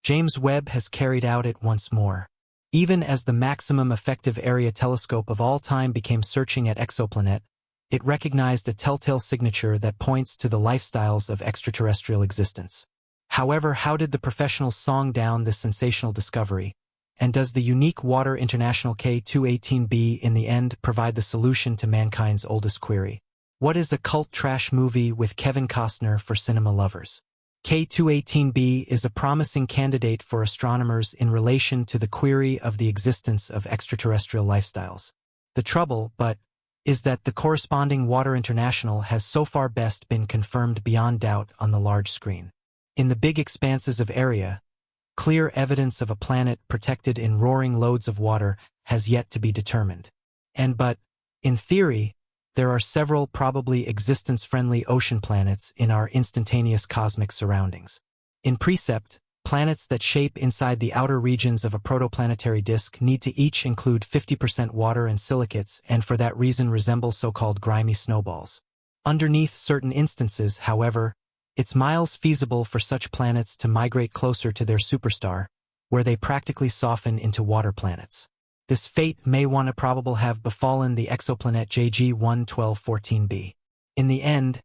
James Webb has carried out it once more. Even as the maximum effective area telescope of all time became searching at Exoplanet, it recognized a telltale signature that points to the lifestyles of extraterrestrial existence. However, how did the professionals song down this sensational discovery? And does the unique Water International K218b in the end provide the solution to mankind's oldest query? What is a cult trash movie with Kevin Costner for cinema lovers? K218b is a promising candidate for astronomers in relation to the query of the existence of extraterrestrial lifestyles. The trouble, but, is that the corresponding Water International has so far best been confirmed beyond doubt on the large screen. In the big expanses of area, clear evidence of a planet protected in roaring loads of water has yet to be determined. But, in theory, there are several probably existence-friendly ocean planets in our instantaneous cosmic surroundings. In precept, planets that shape inside the outer regions of a protoplanetary disk need to each include 50% water and silicates and for that reason resemble so-called grimy snowballs. Underneath certain instances, however, it's miles feasible for such planets to migrate closer to their superstar, where they practically soften into water planets. This fate may wanna probable have befallen the exoplanet JG11214b. In the end,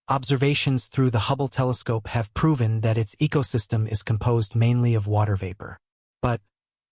observations through the Hubble telescope have proven that its ecosystem is composed mainly of water vapor. But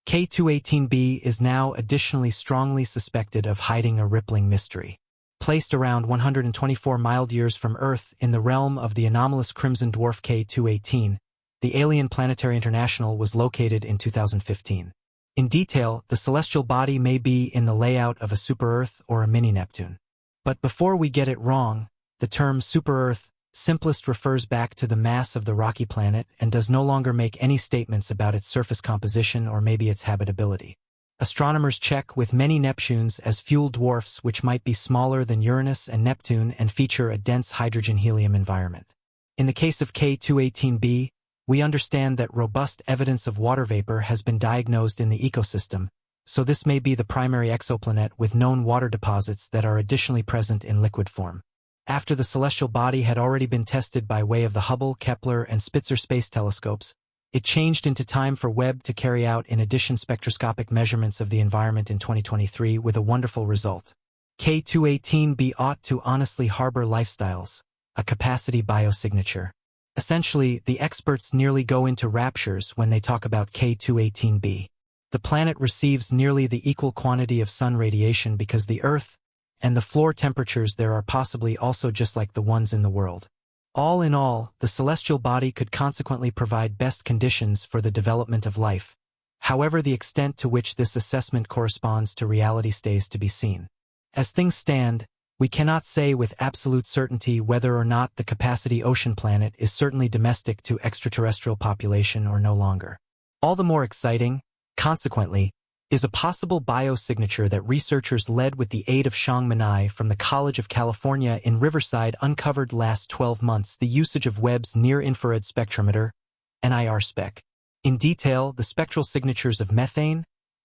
K218b is now additionally strongly suspected of hiding a rippling mystery. Placed around 124 miles from Earth in the realm of the anomalous crimson dwarf K218, the alien Planetary International was located in 2015. In detail, the celestial body may be in the layout of a super-Earth or a mini-Neptune. But before we get it wrong, the term super-Earth simplest refers back to the mass of the rocky planet and does no longer make any statements about its surface composition or maybe its habitability. Astronomers check with many Neptunes as fuel dwarfs which might be smaller than Uranus and Neptune and feature a dense hydrogen-helium environment. In the case of K218b, we understand that robust evidence of water vapor has been diagnosed in the ecosystem, so this may be the primary exoplanet with known water deposits that are additionally present in liquid form. After the celestial body had already been tested by way of the Hubble, Kepler, and Spitzer space telescopes, it changed into time for Webb to carry out in addition spectroscopic measurements of the environment in 2023 with a wonderful result. K218b ought to honestly harbor lifestyles, a capacity biosignature. Essentially, the experts nearly go into raptures when they talk about K218b. The planet receives nearly the equal quantity of sun radiation because the Earth and the floor temperatures there are possibly also just like the ones in the world. All in all, the celestial body could consequently provide best conditions for the development of life. However, the extent to which this assessment corresponds to reality stays to be seen. As things stand, we cannot say with absolute certainty whether or not the Capacity Ocean planet is certainly domestic to extraterrestrial population or no longer. All the more exciting, consequently, is a possible biosignature that researchers led with the aid of Shang Manai from the College of California in Riverside uncovered last 12 months the usage of Webb's near-infrared spectrometer, NIR-SPEC. In detail, the spectral signatures of methane,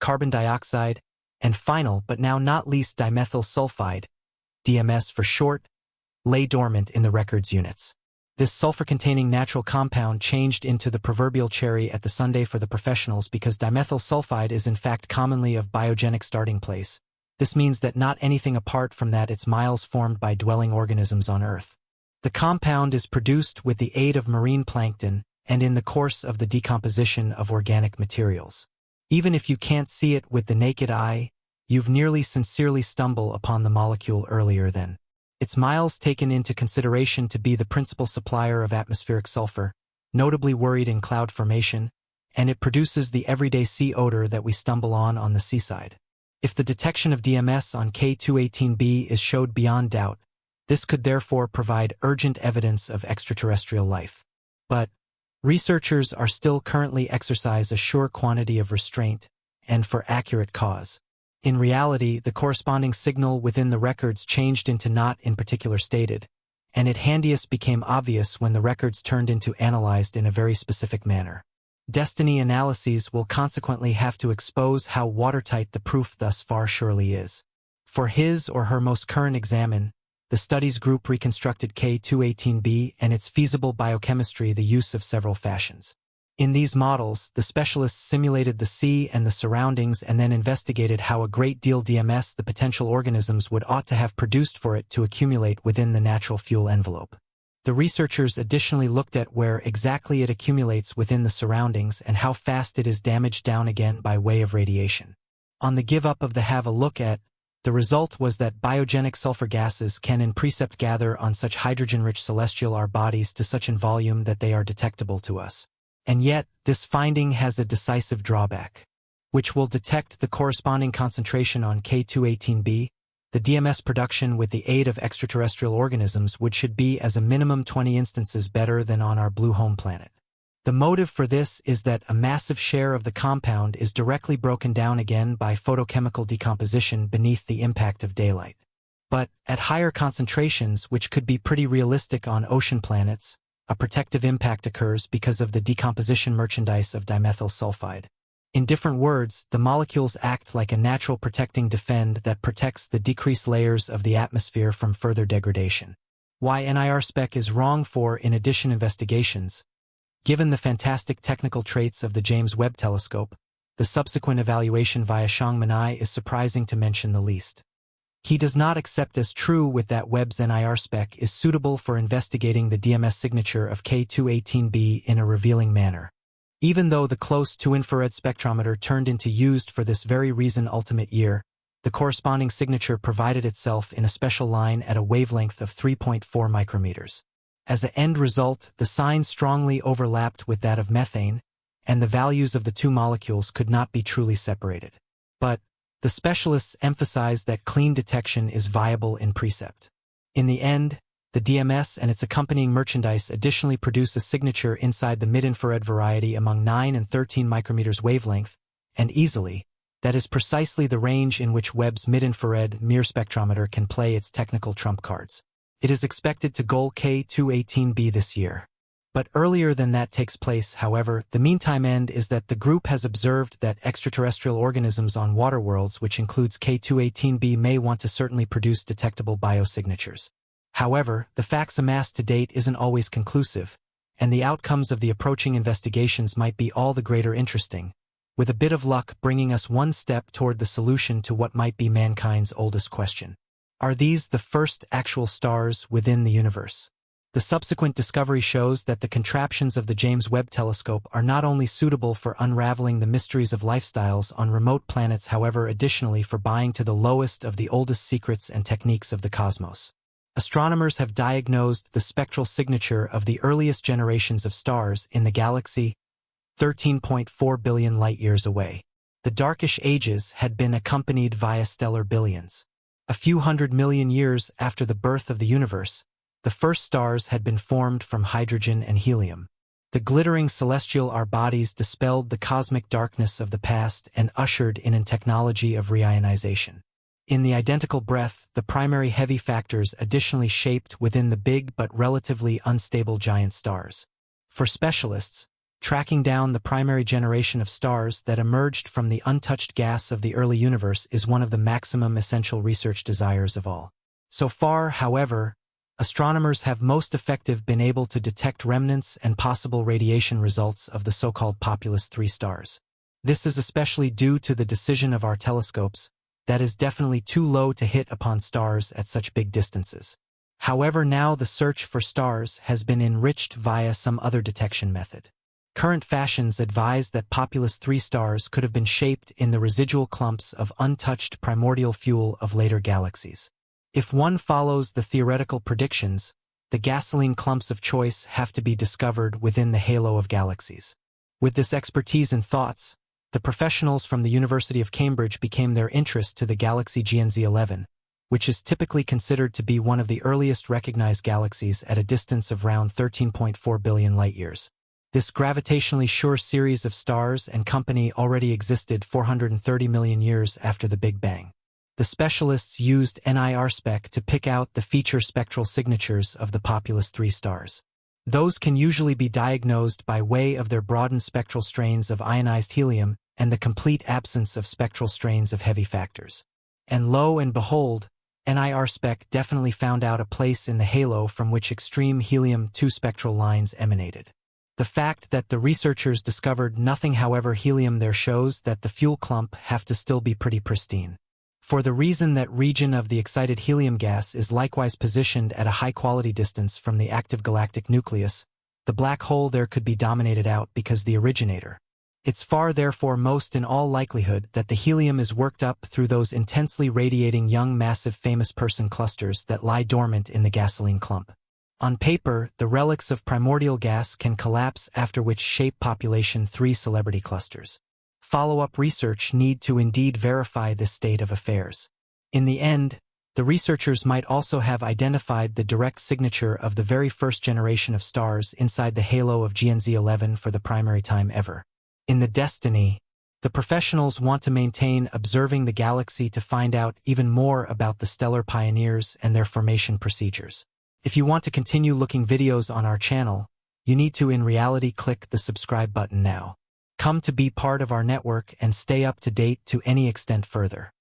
carbon dioxide, and final but now not least dimethyl sulfide, DMS for short, lay dormant in the records units. This sulfur-containing natural compound changed into the proverbial cherry at the sundae for the professionals because dimethyl sulfide is in fact commonly of biogenic starting place. This means that not anything apart from that it's miles formed by dwelling organisms on Earth. The compound is produced with the aid of marine plankton and in the course of the decomposition of organic materials. Even if you can't see it with the naked eye, you've nearly sincerely stumbled upon the molecule earlier than. Its miles taken into consideration to be the principal supplier of atmospheric sulfur, notably worried in cloud formation, and it produces the everyday sea odor that we stumble on the seaside. If the detection of DMS on K218b is showed beyond doubt, this could therefore provide urgent evidence of extraterrestrial life. But researchers are still currently exercise a sure quantity of restraint, and for accurate cause. In reality, the corresponding signal within the records changed into not in particular stated, and it handiest became obvious when the records turned into analyzed in a very specific manner. Destiny analyses will consequently have to expose how watertight the proof thus far surely is. For his or her most current examine, the studies group reconstructed K218b and its feasible biochemistry the use of several fashions. In these models, the specialists simulated the sea and the surroundings and then investigated how a great deal DMS the potential organisms would ought to have produced for it to accumulate within the natural fuel envelope. The researchers additionally looked at where exactly it accumulates within the surroundings and how fast it is damaged down again by way of radiation. On the give up of the have a look at, the result was that biogenic sulfur gases can in precept gather on such hydrogen-rich celestial R bodies to such an volume that they are detectable to us. And yet, this finding has a decisive drawback, which will detect the corresponding concentration on K218b. The DMS production with the aid of extraterrestrial organisms should be as a minimum 20 instances better than on our blue home planet. The motive for this is that a massive share of the compound is directly broken down again by photochemical decomposition beneath the impact of daylight. But, at higher concentrations, which could be pretty realistic on ocean planets, a protective impact occurs because of the decomposition merchandise of dimethyl sulfide. In different words, the molecules act like a natural protecting defend that protects the decreased layers of the atmosphere from further degradation. Why NIR spec is wrong for in addition investigations. Given the fantastic technical traits of the James Webb Telescope, the subsequent evaluation via Chang'an is surprising to mention the least. He does not accept as true with that Webb's NIR spec is suitable for investigating the DMS signature of K218b in a revealing manner. Even though the close to infrared spectrometer turned into used for this very reason ultimate year, the corresponding signature provided itself in a special line at a wavelength of 3.4 micrometers. As an end result, the sign strongly overlapped with that of methane, and the values of the two molecules could not be truly separated. But, the specialists emphasized that clean detection is viable in precept. In the end, the DMS and its accompanying merchandise additionally produce a signature inside the mid-infrared variety among 9 and 13 micrometers wavelength, and easily, that is precisely the range in which Webb's mid-infrared MIR spectrometer can play its technical trump cards. It is expected to goal K218b this year. But earlier than that takes place, however, the meantime end is that the group has observed that extraterrestrial organisms on water worlds, which includes K218b, may want to certainly produce detectable biosignatures. However, the facts amassed to date isn't always conclusive, and the outcomes of the approaching investigations might be all the greater interesting, with a bit of luck bringing us one step toward the solution to what might be mankind's oldest question. Are these the first actual stars within the universe? The subsequent discovery shows that the contraptions of the James Webb Telescope are not only suitable for unraveling the mysteries of lifestyles on remote planets, however, additionally for buying to the lowest of the oldest secrets and techniques of the cosmos. Astronomers have diagnosed the spectral signature of the earliest generations of stars in the galaxy, 13.4 billion light-years away. The darkish ages had been accompanied via stellar billions. A few 100 million years after the birth of the universe, the first stars had been formed from hydrogen and helium. The glittering celestial R bodies dispelled the cosmic darkness of the past and ushered in a technology of reionization. In the identical breath, the primary heavy factors additionally shaped within the big but relatively unstable giant stars. For specialists, tracking down the primary generation of stars that emerged from the untouched gas of the early universe is one of the maximum essential research desires of all. So far, however, astronomers have most effective been able to detect remnants and possible radiation results of the so-called populous 3 stars. This is especially due to the decision of our telescopes that is definitely too low to hit upon stars at such big distances. However, now the search for stars has been enriched via some other detection method. Current fashions advise that populous 3 stars could have been shaped in the residual clumps of untouched primordial fuel of later galaxies. If one follows the theoretical predictions, the gasoline clumps of choice have to be discovered within the halo of galaxies. With this expertise and thoughts, the professionals from the University of Cambridge became their interest to the galaxy GNZ11, which is typically considered to be one of the earliest recognized galaxies at a distance of around 13.4 billion light-years. This gravitationally sure series of stars and company already existed 430 million years after the Big Bang. The specialists used NIR spec to pick out the feature spectral signatures of the populous 3 stars. Those can usually be diagnosed by way of their broadened spectral strains of ionized helium and the complete absence of spectral strains of heavy factors. And lo and behold, NIR spec definitely found out a place in the halo from which extreme helium-2 spectral lines emanated. The fact that the researchers discovered nothing however helium there shows that the fuel clump have to still be pretty pristine. For the reason that region of the excited helium gas is likewise positioned at a high-quality distance from the active galactic nucleus, the black hole there could be dominated out because the originator. It's far therefore most in all likelihood that the helium is worked up through those intensely radiating young massive famous person clusters that lie dormant in the gasoline clump. On paper, the relics of primordial gas can collapse, after which shape population 3 celebrity clusters. Follow-up research need to indeed verify this state of affairs. In the end, the researchers might also have identified the direct signature of the very first generation of stars inside the halo of GNZ11 for the primary time ever. In the Destiny, the professionals want to maintain observing the galaxy to find out even more about the stellar pioneers and their formation procedures. If you want to continue looking videos on our channel, you need to in reality click the subscribe button now. Come to be part of our network and stay up to date to any extent further.